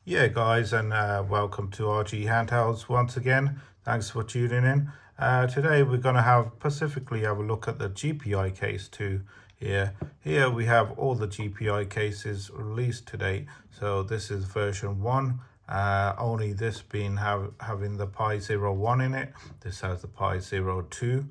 Yeah, guys, and welcome to RGHandhelds once again. Thanks for tuning in. Today we're going to have a look at the GPI case 2 here. Here we have all the GPI cases released to date. So this is version 1. Only this being having the Pi 01 in it. This has the Pi 02,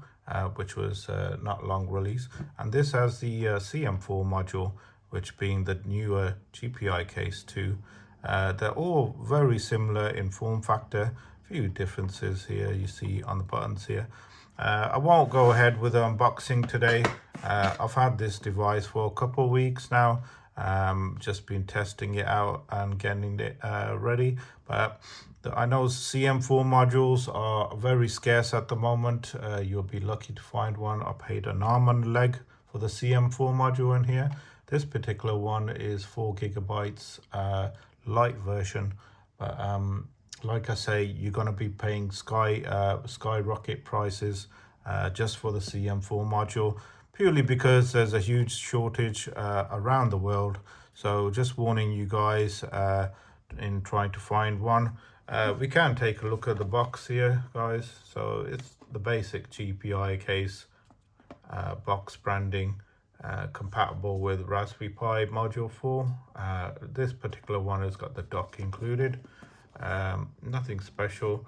which was not long released. And this has the CM4 module, which being the newer GPI case 2. They're all very similar in form factor. A few differences here you see on the buttons here. I won't go ahead with the unboxing today. I've had this device for a couple of weeks now. Just been testing it out and getting it ready. But I know CM4 modules are very scarce at the moment. You'll be lucky to find one. I paid an arm and a leg for the CM4 module in here. This particular one is 4 gigabytes Lite version, but like I say, you're going to be paying skyrocket prices just for the CM4 module, purely because there's a huge shortage around the world. So just warning you guys in trying to find one. We can take a look at the box here, guys. So it's the basic GPI case, box branding. Compatible with Raspberry Pi Module 4. This particular one has got the dock included. Nothing special.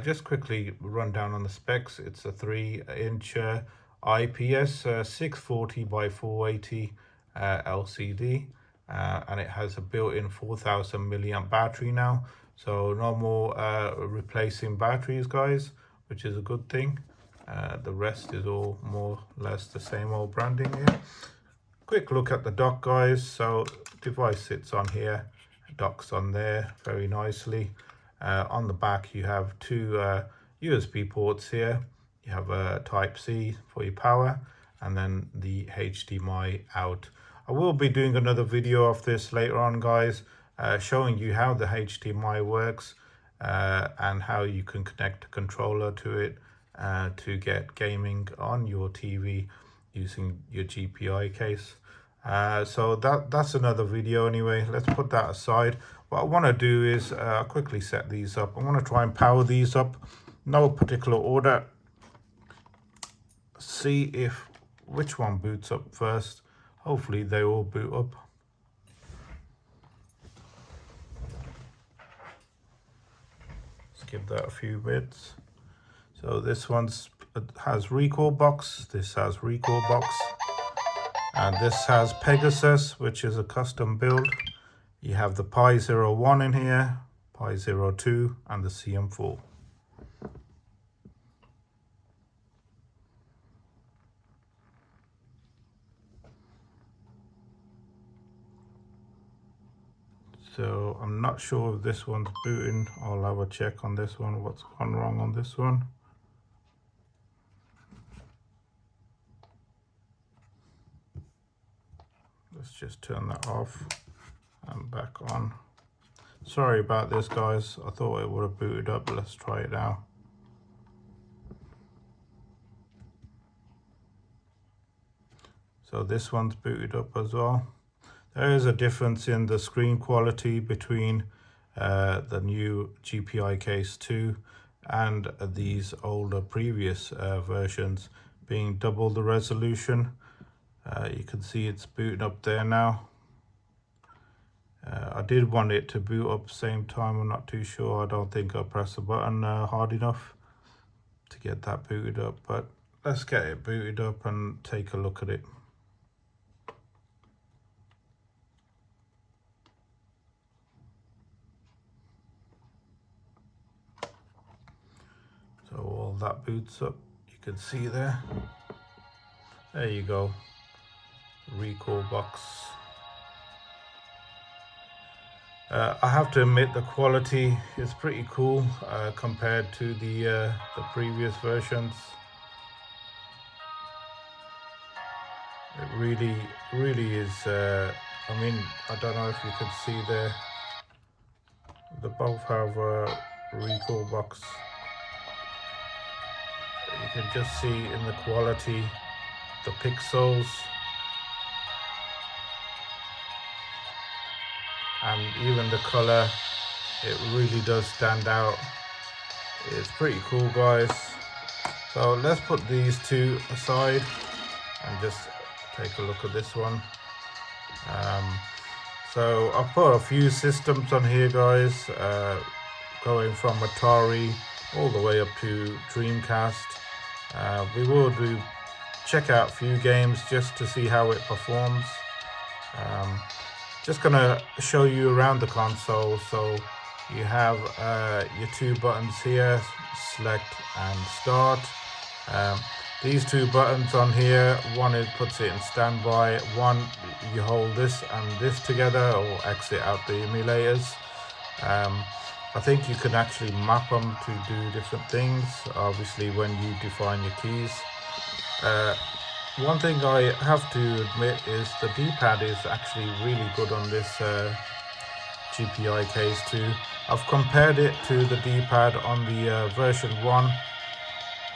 Just quickly run down on the specs. It's a 3-inch IPS 640 by 480 LCD, and it has a built-in 4000 milliamp battery now. So no more replacing batteries, guys, which is a good thing. The rest is all more or less the same old branding here. Quick look at the dock, guys. So device sits on here, docks on there very nicely. On the back you have two USB ports here. You have a Type-C for your power and then the HDMI out. I will be doing another video of this later on, guys, showing you how the HDMI works and how you can connect a controller to it to get gaming on your TV using your GPI case. So that's another video anyway. Let's put that aside. What I want to do is quickly set these up. I want to try and power these up, no particular order. See if which one boots up first. Hopefully they all boot up. Let's give that a few bits. So this one's has recall box, this has recall box, and this has Pegasus, which is a custom build. You have the Pi 01 in here, Pi 02, and the CM4. So I'm not sure if this one's booting. I'll have a check on this one, what's gone wrong on this one. Let's just turn that off and back on. Sorry about this, guys. I thought it would have booted up. Let's try it now. So this one's booted up as well. There is a difference in the screen quality between the new GPI case 2 and these older previous versions, being double the resolution. You can see it's booting up there now. I did want it to boot up same time. I'm not too sure. I don't think I pressed the button hard enough to get that booted up, but let's get it booted up and take a look at it. So all that boots up, you can see there. There you go. Recall box. I have to admit the quality is pretty cool compared to the previous versions. It really is. I mean, I don't know if you can see there. They both have a recall box. You can just see in the quality, the pixels. and even the color, it really does stand out. It's pretty cool, guys. So let's put these two aside and just take a look at this one. So I've put a few systems on here, guys, going from Atari all the way up to Dreamcast. We will check out a few games just to see how it performs. Just gonna show you around the console. So you have your two buttons here, select and start. These two buttons on here, one it puts it in standby, one you hold this and this together or exit out the emulators. I think you can actually map them to do different things, obviously when you define your keys. One thing I have to admit is the D-pad is actually really good on this GPI Case2. I've compared it to the D-pad on the version 1,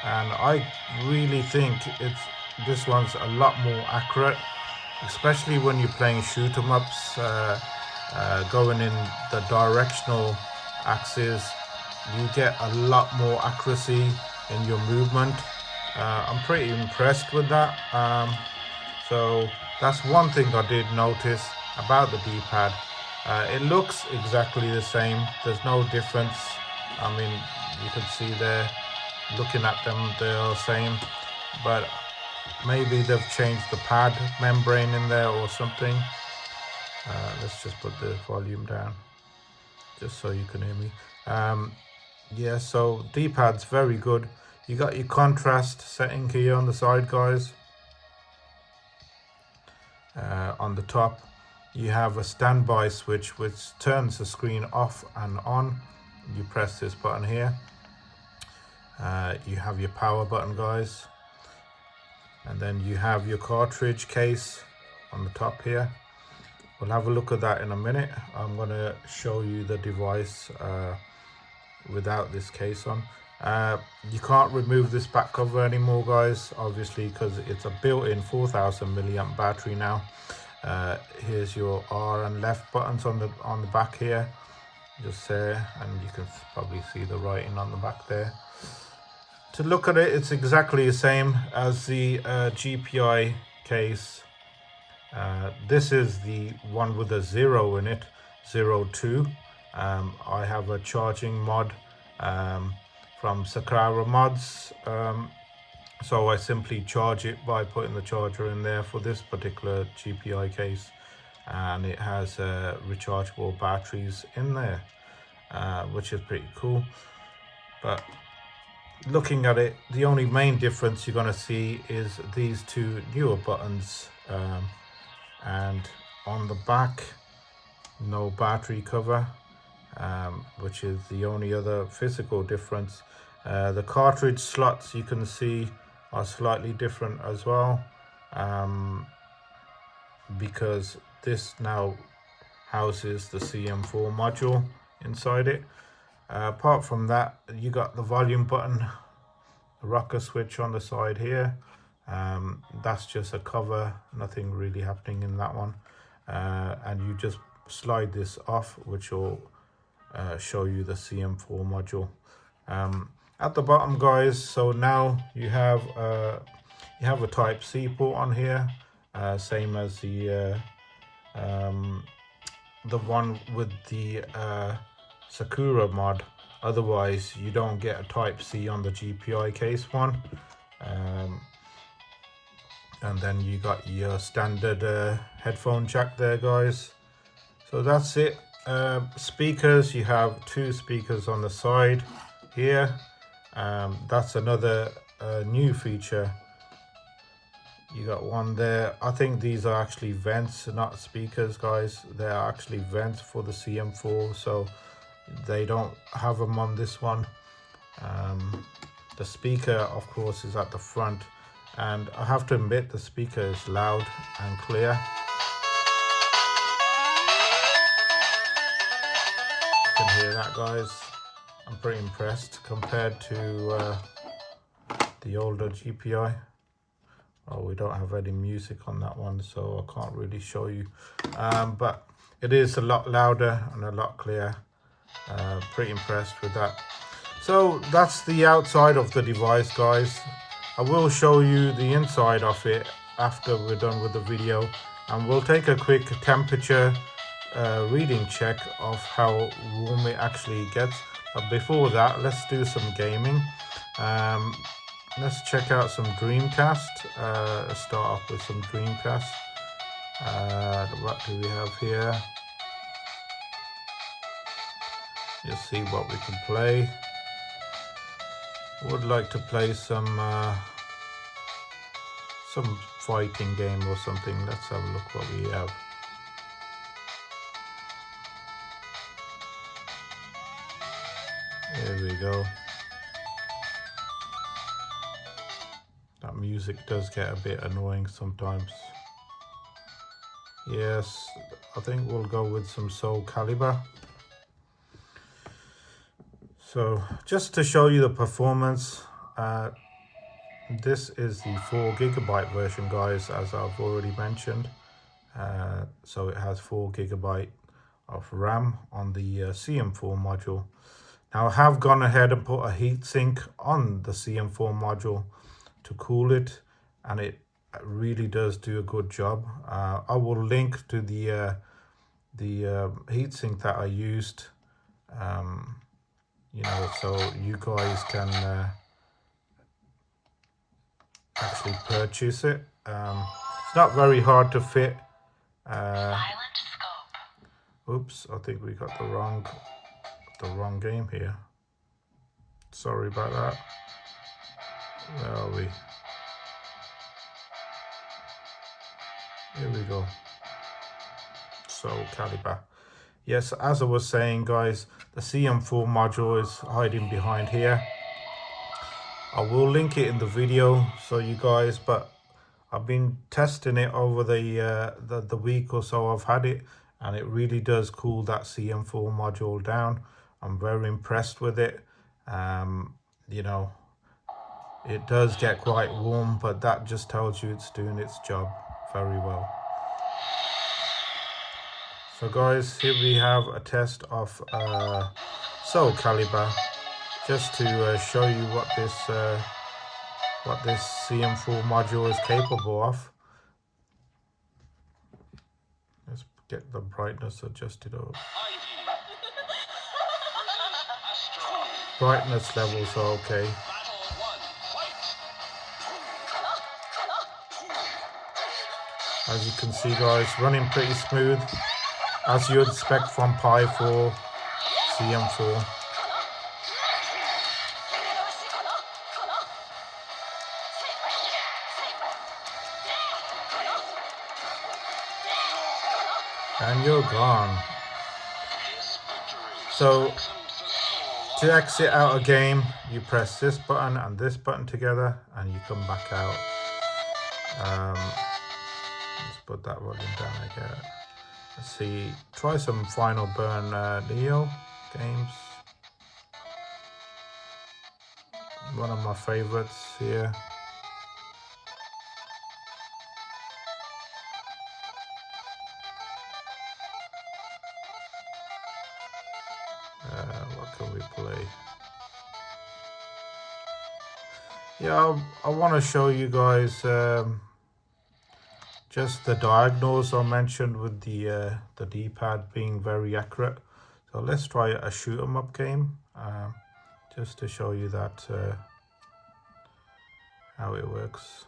and I really think this one's a lot more accurate, especially when you're playing shoot 'em ups, going in the directional axis. You get a lot more accuracy in your movement. I'm pretty impressed with that. So that's one thing I did notice about the D-pad. It looks exactly the same. There's no difference. I mean, you can see there, looking at them, they're the same, but maybe they've changed the pad membrane in there or something. Let's just put the volume down just so you can hear me. Yeah, so D-pad's very good. You got your contrast setting here on the side, guys. On the top you have a standby switch which turns the screen off and on. You press this button here. You have your power button, guys, and then you have your cartridge case on the top here. We'll have a look at that in a minute. I'm going to show you the device without this case on. You can't remove this back cover anymore, guys, obviously, because it's a built-in 4000 milliamp battery now. Here's your R and left buttons on the back here, just there, and you can probably see the writing on the back there. To look at it, it's exactly the same as the GPI case. This is the one with a 0 in it, 02. I have a charging mod from Sakura mods, so I simply charge it by putting the charger in there for this particular GPI case, and it has rechargeable batteries in there, which is pretty cool. But looking at it, the only main difference you're going to see is these two newer buttons, and on the back, no battery cover, which is the only other physical difference. The cartridge slots, you can see, are slightly different as well, because this now houses the CM4 module inside it. Apart from that, you got the volume button, the rocker switch on the side here. That's just a cover, nothing really happening in that one. And you just slide this off, which will show you the CM4 module. At the bottom, guys, so now you have a Type-C port on here, same as the one with the Sakura mod. Otherwise you don't get a Type-C on the GPI case one. And then you got your standard headphone jack there, guys. So that's it. Speakers, you have two speakers on the side here. That's another new feature. You got one there. I think these are actually vents, not speakers, guys. They are actually vents for the CM4, so they don't have them on this one. The speaker, of course, is at the front, and I have to admit the speaker is loud and clear. You can hear that, guys. I'm pretty impressed compared to the older GPI. Oh, we don't have any music on that one, so I can't really show you. But it is a lot louder and a lot clearer. Pretty impressed with that. So that's the outside of the device, guys. I will show you the inside of it after we're done with the video, and we'll take a quick temperature reading check of how warm it actually gets. But before that, let's do some gaming. Let's check out some Dreamcast. Let's start off with some Dreamcast. What do we have here? Let's see what we can play. Would like to play some fighting game or something. Let's have a look what we have. There we go. That music does get a bit annoying sometimes. Yes, I think we'll go with some Soul Calibur. So just to show you the performance, this is the 4GB version, guys, as I've already mentioned. So it has 4GB of RAM on the CM4 module. Now I have gone ahead and put a heatsink on the CM4 module to cool it, and it really does do a good job. I will link to the heatsink that I used, you know, so you guys can actually purchase it. It's not very hard to fit. Oops, I think we got the wrong game here. Sorry about that. Where are we? Here we go. So Calibur. Yes, as I was saying, guys, the CM4 module is hiding behind here. I will link it in the video so you guys, but I've been testing it over the week or so I've had it, and it really does cool that CM4 module down. I'm very impressed with it. You know, it does get quite warm, but that just tells you it's doing its job very well. So guys, here we have a test of Soul Calibur, just to show you what this CM4 module is capable of. Let's get the brightness adjusted up. Brightness levels are okay. As you can see, guys, running pretty smooth, as you would expect from Pi 4 CM4. And you're gone. So to exit out a game, you press this button and this button together, and you come back out. Let's put that volume down again. Let's see. Try some Final Burn Neo games. One of my favorites here. What can we play? Yeah, I want to show you guys just the diagonals I mentioned with the D-pad being very accurate. So let's try a shoot 'em up game, just to show you that how it works.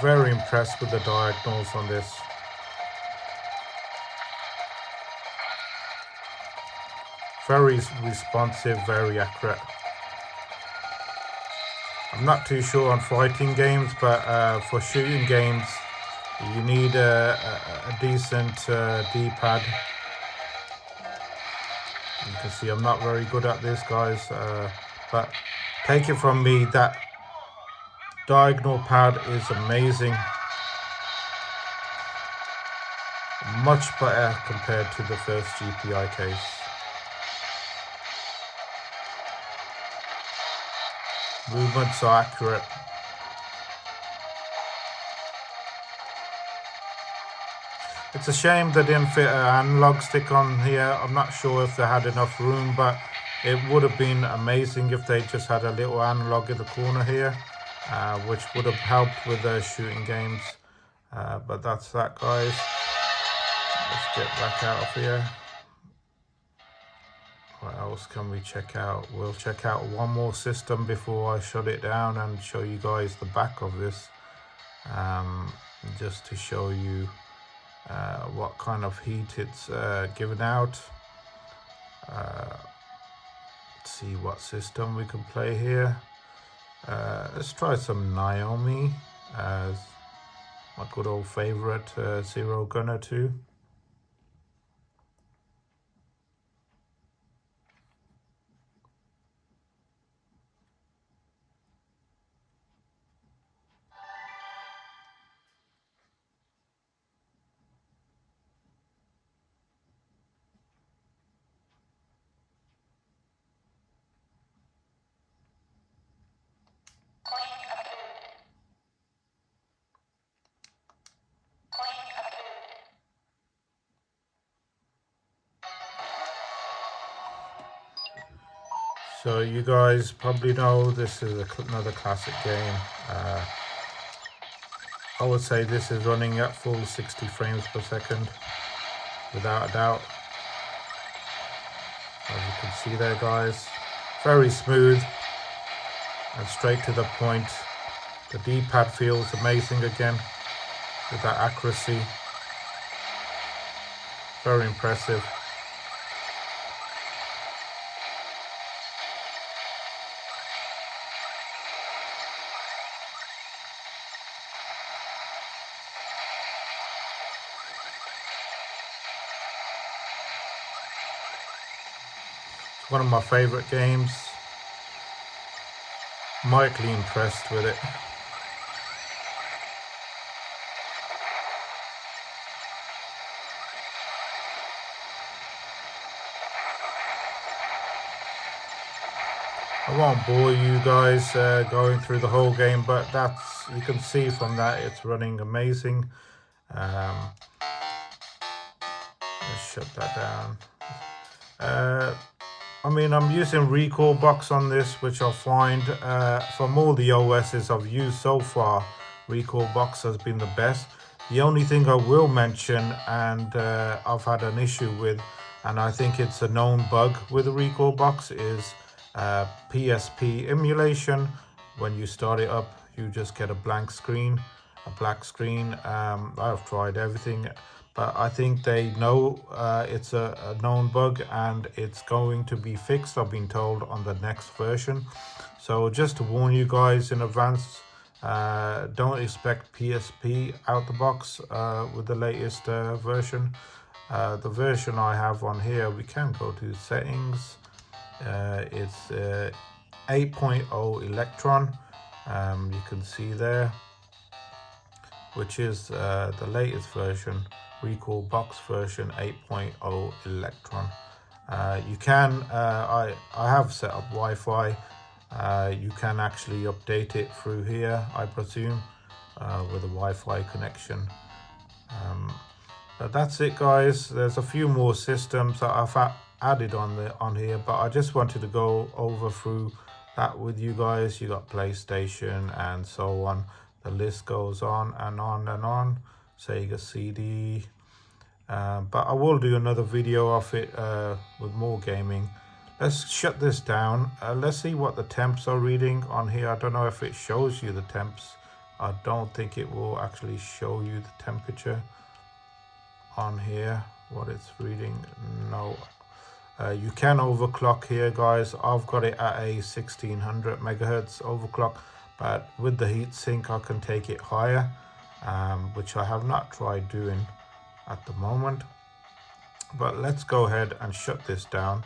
Very impressed with the diagonals on this. Very responsive, very accurate. I'm not too sure on fighting games, but for shooting games, you need a decent D-pad. You can see I'm not very good at this, guys, but take it from me, that diagonal pad is amazing. Much better compared to the first GPI case. Movements are accurate. It's a shame they didn't fit an analog stick on here. I'm not sure if they had enough room, but it would have been amazing if they just had a little analog in the corner here, which would have helped with the shooting games. But that's that, guys. Let's get back out of here. What else can we check out? We'll check out one more system before I shut it down and show you guys the back of this, just to show you what kind of heat it's giving out. Let's see what system we can play here. Let's try some Naomi as my good old favorite Zero Gunner 2. So you guys probably know this is another classic game. I would say this is running at full 60 frames per second, without a doubt. As you can see there, guys, very smooth and straight to the point. The D-pad feels amazing again with that accuracy. Very impressive. One of my favorite games. Mightily impressed with it. I won't bore you guys going through the whole game, but you can see from that it's running amazing. Let's shut that down. I mean, I'm using Recall Box on this, which I find from all the OSs I've used so far, Recall Box has been the best. The only thing I will mention, and I've had an issue with, and I think it's a known bug with the Recall Box, is PSP emulation. When you start it up, you just get a blank screen, a black screen. I've tried everything, but I think they know it's a known bug and it's going to be fixed, I've been told, on the next version. So just to warn you guys in advance, don't expect PSP out the box with the latest version. The version I have on here, we can go to settings. It's 8.0 Electron. You can see there, which is the latest version. Recall Box version 8.0 Electron. You can, I have set up Wi-Fi. You can actually update it through here, I presume, with a Wi-Fi connection. But that's it, guys. There's a few more systems that I've added on here, but I just wanted to go over through that with you guys. You got PlayStation and so on. The list goes on and on and on. Sega CD, but I will do another video of it with more gaming. Let's shut this down. Let's see what the temps are reading on here. I don't know if it shows you the temps. I don't think it will actually show you the temperature on here, what it's reading. No. You can overclock here, guys. I've got it at a 1600 megahertz overclock, but with the heatsink I can take it higher, which I have not tried doing at the moment. But let's go ahead and shut this down.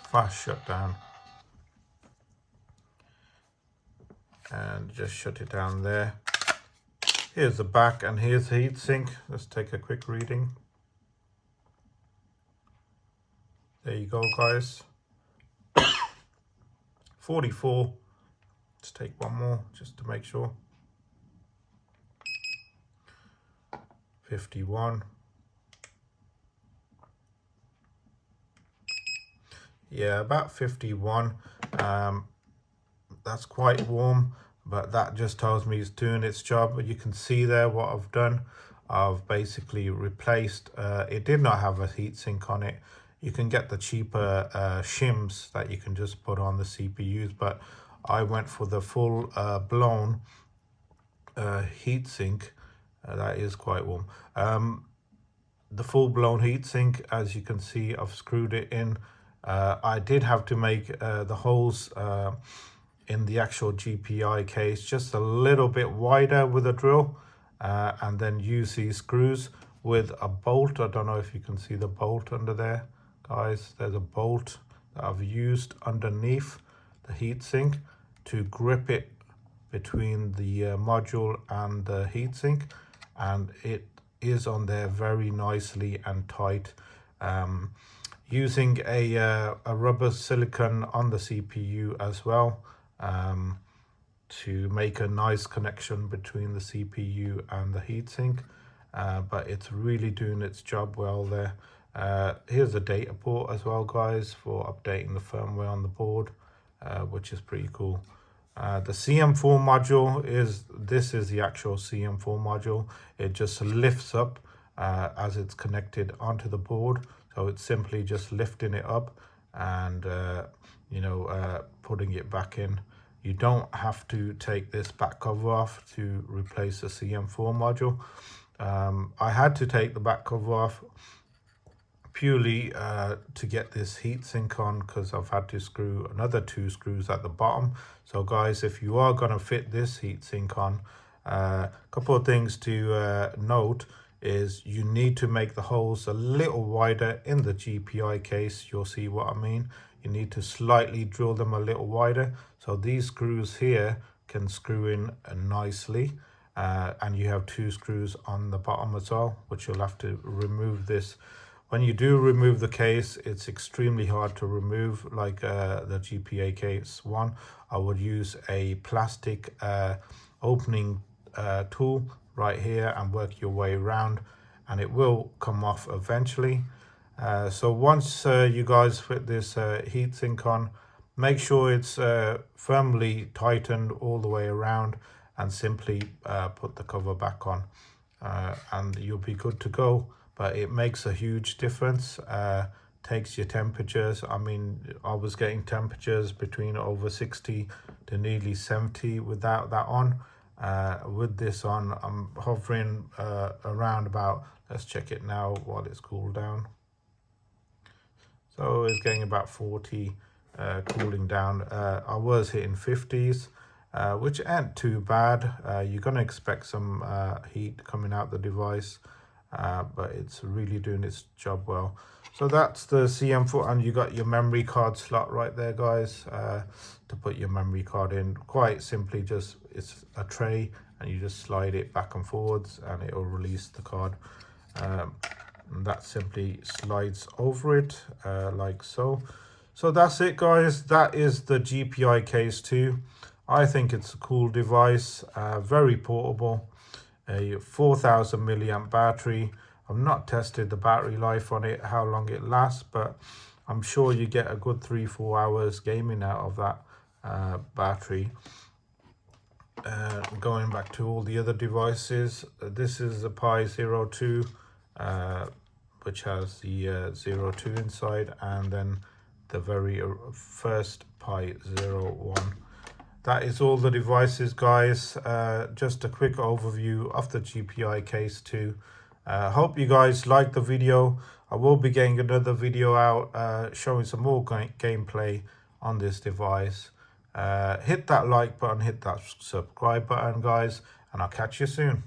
Fast shutdown. and just shut it down there. Here's the back and here's the heatsink. Let's take a quick reading. There you go, guys. 44. Let's take one more just to make sure. 51. Yeah, about 51. That's quite warm, but that just tells me it's doing its job. You can see there what I've done. I've basically replaced, it did not have a heatsink on it. You can get the cheaper shims that you can just put on the CPUs, but I went for the full blown heatsink. That is quite warm. The full blown heatsink, as you can see, I've screwed it in. I did have to make the holes in the actual GPI case just a little bit wider with a drill, and then use these screws with a bolt. I don't know if you can see the bolt under there, guys. There's a bolt that I've used underneath the heatsink to grip it between the module and the heatsink, and it is on there very nicely and tight. Using a rubber silicone on the CPU as well, to make a nice connection between the CPU and the heatsink, but it's really doing its job well there. Here's a data port as well, guys, for updating the firmware on the board, which is pretty cool. The CM4 module is the actual CM4 module. It just lifts up as it's connected onto the board, so it's simply just lifting it up and putting it back in. You don't have to take this back cover off to replace the CM4 module. I had to take the back cover off purely to get this heatsink on, because I've had to screw another 2 screws at the bottom. So guys, if you are going to fit this heatsink on, a couple of things to note is you need to make the holes a little wider in the GPI case. You'll see what I mean. You need to slightly drill them a little wider, so these screws here can screw in nicely, and you have 2 screws on the bottom as well, which you'll have to remove this. When you do remove the case, it's extremely hard to remove, like the GPI Case1. I would use a plastic opening tool right here and work your way around, and it will come off eventually. So once you guys fit this heatsink on, make sure it's firmly tightened all the way around, and simply put the cover back on, and you'll be good to go. But it makes a huge difference. Takes your temperatures. I mean, I was getting temperatures between over 60 to nearly 70 without that on. With this on, I'm hovering around about, let's check it now while it's cooled down. So it's getting about 40, cooling down. I was hitting 50s, which ain't too bad. You're going to expect some heat coming out the device, but it's really doing its job well. So that's the CM4, and you got your memory card slot right there, guys, to put your memory card in. Quite simply, just it's a tray, and you just slide it back and forwards, and it will release the card. And that simply slides over it like so. So that's it, guys. That is the GPI Case2. I think it's a cool device, very portable. A 4000 milliamp battery. I've not tested the battery life on it, how long it lasts, but I'm sure you get a good 3-4 hours gaming out of that battery. Going back to all the other devices, this is the Pi 02, which has the 02 inside, and then the very first Pi 01. That is all the devices, guys. Just a quick overview of the GPI Case2. Hope you guys liked the video. I will be getting another video out showing some more gameplay on this device. Hit that like button, hit that subscribe button, guys, and I'll catch you soon.